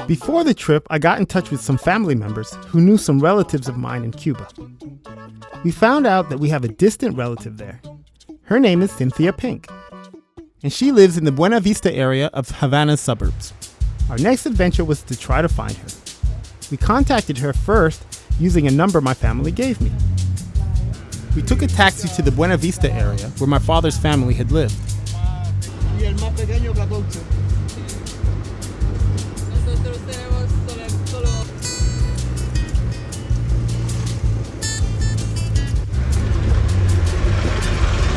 Before the trip, I got in touch with some family members who knew some relatives of mine in Cuba. We found out that we have a distant relative there. Her name is Cynthia Pink, and she lives in the Buena Vista area of Havana's suburbs. Our next adventure was to try to find her. We contacted her first using a number my family gave me. We took a taxi to the Buena Vista area where my father's family had lived.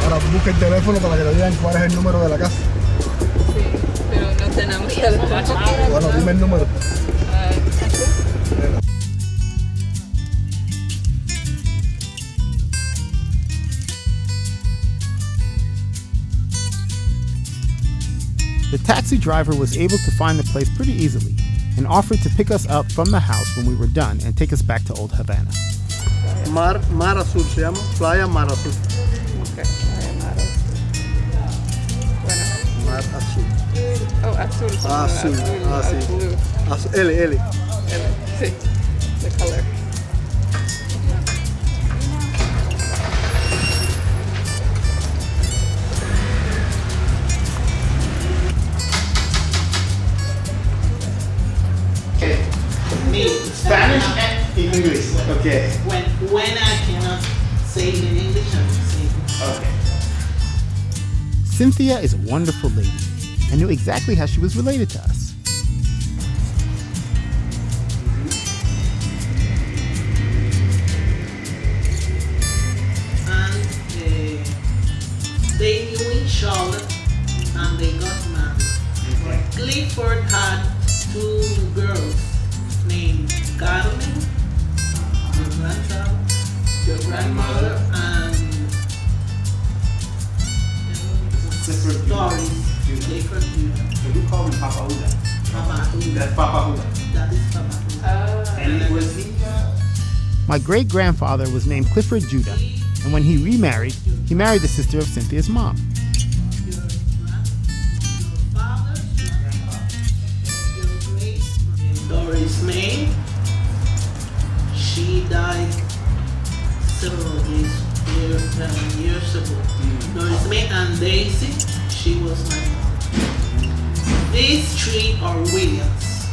Ahora busca el teléfono para que le digan cuál es el número de la casa. Sí, pero no tenemos que dar. Bueno, dime el número. The taxi driver was able to find the place pretty easily and offered to pick us up from the house when we were done and take us back to Old Havana. Mar Azul se llama, Playa Mar Azul. Okay, Mar Bueno. Mar Azul. Oh, azul. Azul. Blue. Azul. L. Sí, the color. Spanish and English. Okay. When I cannot say it in English, I will say it. Okay. Cynthia is a wonderful lady and knew exactly how she was related to us. And they knew each other and they got married. Okay. Clifford had two girls named Carmen, your grandmother, and Clifford Doris. Clifford Judah. So we call him Papa Huda. Papa Huda. That's Papa Huda. That is Papa Huda. And it was my great-grandfather was named Clifford Judah, and when he remarried, he married the sister of Cynthia's mom. Your father's grandfather. Your great Doris May. She died several years ago. Doris May and Daisy, she was my mom. These three are Williams.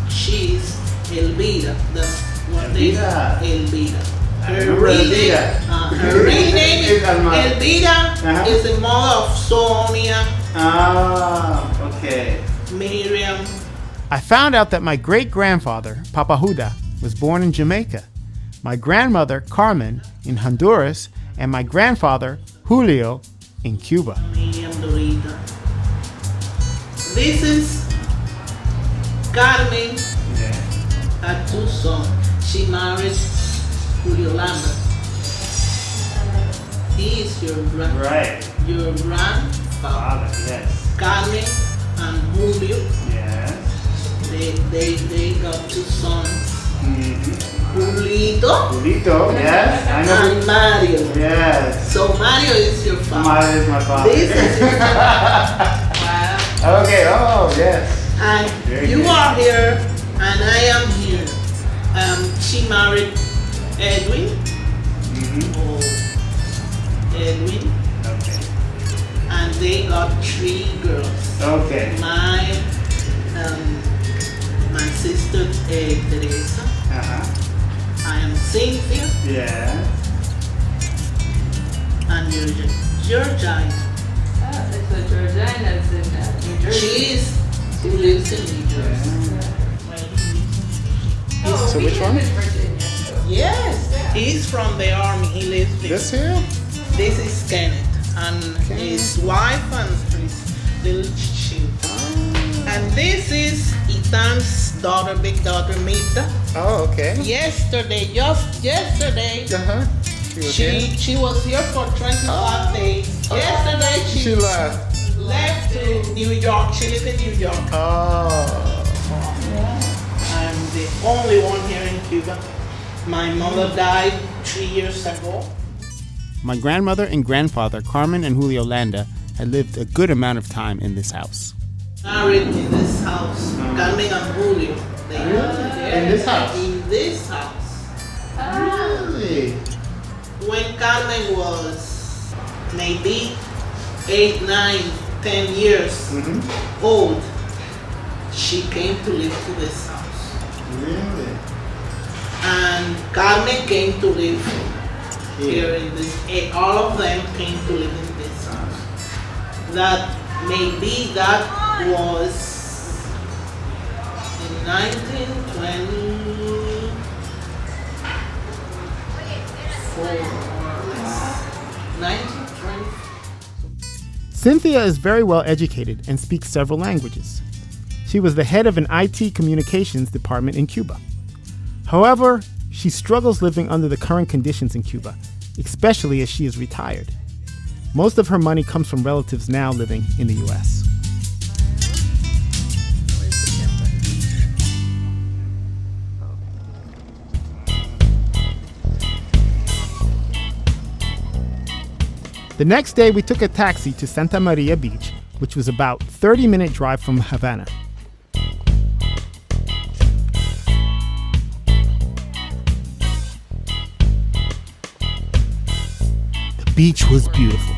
She's Elvira. That's what they call Elvira. Her real name is Elvira. Is the mother of Sonia. Okay. Miriam. I found out that my great-grandfather, Papa Huda, was born in Jamaica, my grandmother, Carmen, in Honduras, and my grandfather, Julio, in Cuba. Miriam Dorita. This is Carmen. Had two sons. She married Julio Landa. He is your grandfather. Right. Your grandfather. Yes. Carmen and Julio. Yes. They got two sons. Mm-hmm. Julito yes. I know. and Mario. Yes. So Mario is your father. Mario is my father. This is your father. Wow. Okay, oh, yes. And Very you good. are here and I am here. She married Edwin. Mm-hmm. Oh, Edwin. Okay. And they got three girls. Okay. My sister Teresa. Uh-huh. I am Cynthia Yeah. and Georgia. Oh, So Georgia and that's in New Jersey. She lives in New Jersey. So which one? Yes, he's from the army. He lives there. This here? This is Kenneth and his wife and his little children. And this is Ethan's daughter, big daughter, Mita. Oh, okay. Yesterday, just yesterday, she was here for 25 days. Yesterday she left to New York. She lives in New York. Oh. I'm the only one here in Cuba. My mother died 3 years ago. My grandmother and grandfather, Carmen and Julio Landa, had lived a good amount of time in this house. Married in this house. Carmen and Julio. They In this house? In this house. Really? When Carmen was maybe 8, 9, 10 years old, she came to live to this house. Really? And Carmen came to live here in this. All of them came to live in this house. That was in 1924 or less. 1920. Cynthia is very well educated and speaks several languages. She was the head of an IT communications department in Cuba. However, she struggles living under the current conditions in Cuba, especially as she is retired. Most of her money comes from relatives now living in the U.S. The next day, we took a taxi to Santa Maria Beach, which was about a 30-minute drive from Havana. The beach was beautiful.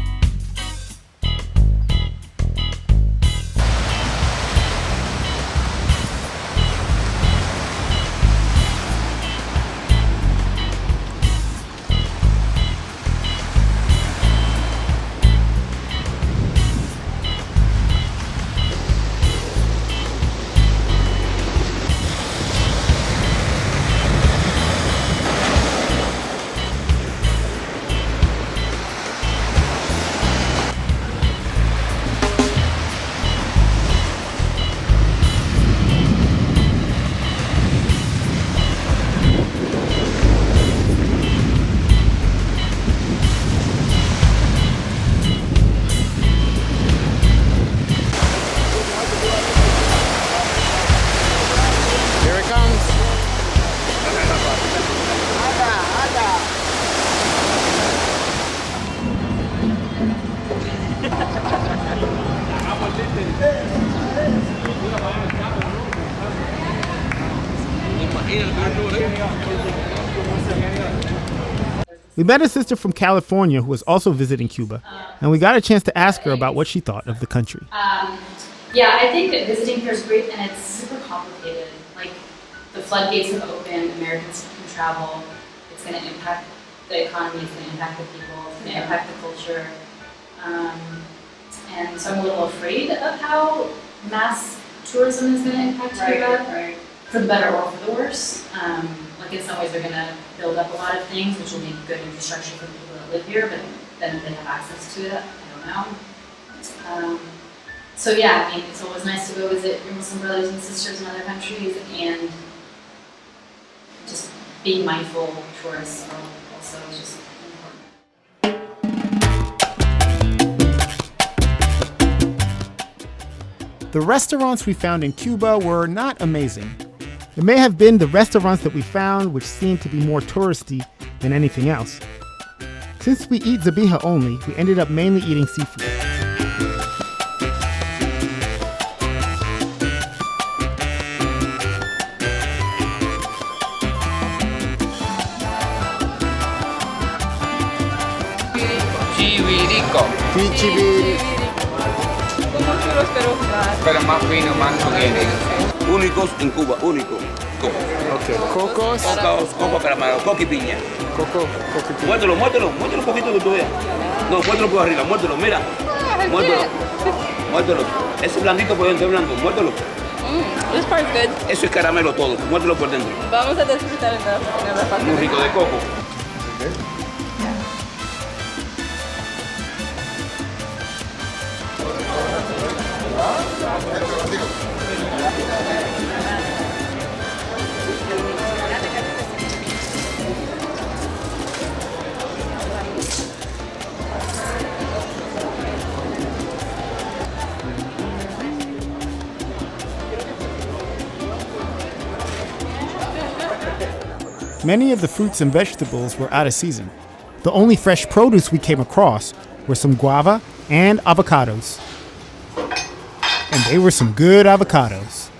We met a sister from California who was also visiting Cuba, and we got a chance to ask her about what she thought of the country. Yeah, I think that visiting here is great, and it's super complicated. Like, the floodgates have opened, Americans can travel, it's going to impact the economy, it's going to impact the people, it's going to impact the culture. And so I'm a little afraid of how mass tourism is going to impact Cuba, for the better or for the worse. Like, in some ways they're going to build up a lot of things, which will be good infrastructure for the people that live here, but then they have access to it, I don't know. So yeah, I mean, it's always nice to go visit your Muslim brothers and sisters in other countries, and just being mindful tourists also is just important. The restaurants we found in Cuba were not amazing. It may have been the restaurants that we found which seemed to be more touristy than anything else. Since we eat zabija only, we ended up mainly eating seafood. Como churros, pero más fino, más juguete. Únicos en Cuba, únicos. Okay, cocos. Coco caramelo, coco y piña. Coco. Muéstralo un poquito que tú veas. No, muéstralo por arriba, muéstralo, mira. Muérdelo. Muérdelo. Ese blandito por dentro, es blando. Muérdelo. This part's good. Eso es caramelo todo. Muérdelo por dentro. Vamos a necesitar una Muy rico de coco. Many of the fruits and vegetables were out of season. The only fresh produce we came across were some guava and avocados. And they were some good avocados.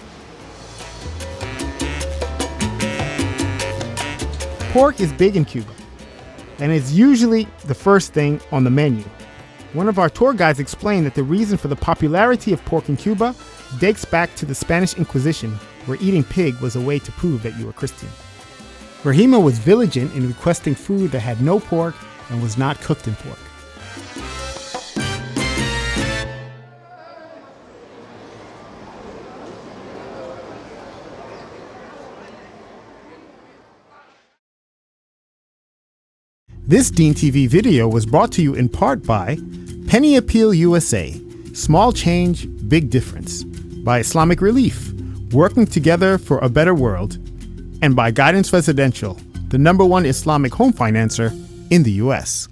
Pork is big in Cuba, and it's usually the first thing on the menu. One of our tour guides explained that the reason for the popularity of pork in Cuba dates back to the Spanish Inquisition, where eating pig was a way to prove that you were Christian. Rihla was vigilant in requesting food that had no pork and was not cooked in pork. This Dean TV video was brought to you in part by Penny Appeal USA, Small Change, Big Difference, by Islamic Relief, Working Together for a Better World, and by Guidance Residential, the #1 Islamic home financer in the U.S.